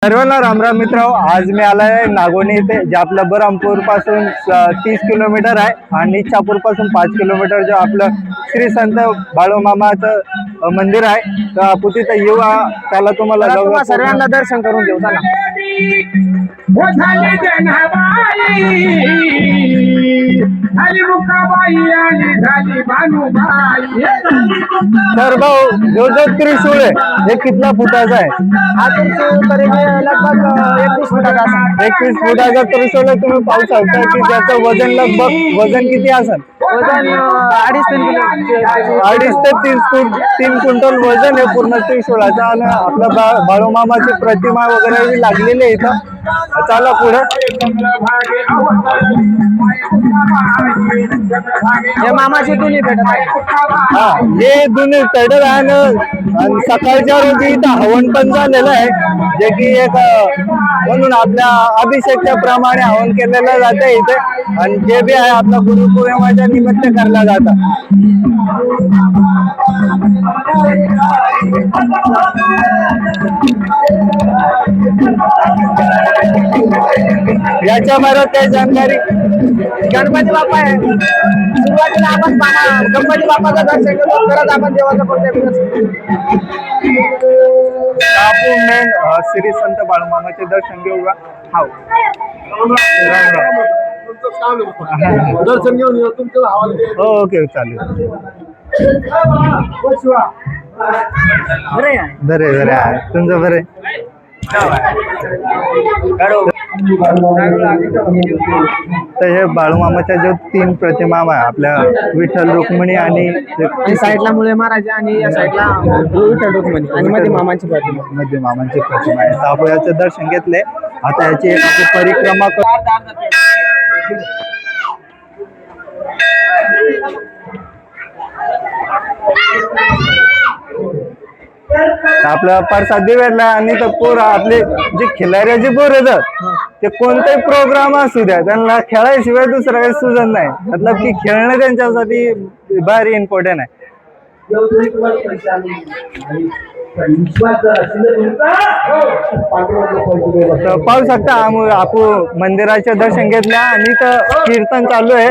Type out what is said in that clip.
सर्वांना रामराम मित्र, आज मी आलाय नागोनी इथे जे आपलं बरहमपूर पासून 30 किलोमीटर आहे आणि इच्छापूर पासून 5 किलोमीटर जो आपलं श्री संत बाळूमामाचं मंदिर आहे. तर आपण तिथे येऊ. त्याला तुम्हाला सर्वांना दर्शन करून घेऊ. चला. तर भाऊ जो त्रिशूळ आहे हे कितना फुटाचा आहे? हा त्रिशूळ लगभग 21 फुटाचा असेल. 21 फुटाचा त्रिशूळ आहे. तुम्ही पाहू शकता की त्याचं वजन लगभग वजन किती असेल? वजन 2.5 ते 3 क्विंटल वजन आहे पूर्ण त्रिशूळाचं. आणि आपल्या बाळूमामाची प्रतिमा वगैरे बी लागलेली आहे इथं. चला पुढे. हे मामाची दोन्ही भेटत आहे. हा, हे दोन्ही पेडल आणि सकाळच्या रोजी इथं हवन पण झालेलं आहे, जे की एक म्हणून आपल्या अभिषेकच्या प्रमाणे हवन केलेलं जातं इथे. आणि जे बी आहे आपल्या गुरुपौर्णिमेच्या निमित्त करला जातं. याच्या बरोबर काही जानकारी. गणपती बाप्पा आहे. सुरुवातीला आपण गणपती बाप्पाचं दर्शन घेतो, परत आपण देवाचं आपण मेन श्री संत बाळूमामाचे दर्शन घेऊया. हाव दर्शन घेऊन येऊ तुमचं हवाला. हो, ओके, चालेल. बरे बरे आहे तुमचं बरे. तर हे बाळूमामाच्या जो 3 प्रतिमा आहे आपल्या विठ्ठल रुक्मिणी आणि साईडला मुळे महाराज आणि या साईडला विठ्ठल रुक्मिणी आणि मध्ये मामाची प्रतिमा. मध्ये मामांची प्रतिमा आहे. तर आपण याचं दर्शन घेतले. आता याची एक आपण परिक्रमा आपल्या प्रसाद भेटला. आणि तर पोरं आपले जे खिलाऱ्याचे पोर येतात ते कोणताही प्रोग्राम असू द्या त्यांना खेळाशिवाय दुसरं काही सुचत नाही. मतलब की खेळणं त्यांच्यासाठी भारी इम्पॉर्टंट आहे. पाहू शकता आपण मंदिराचे दर्शन घेतल्या आणि तर कीर्तन चालू आहे.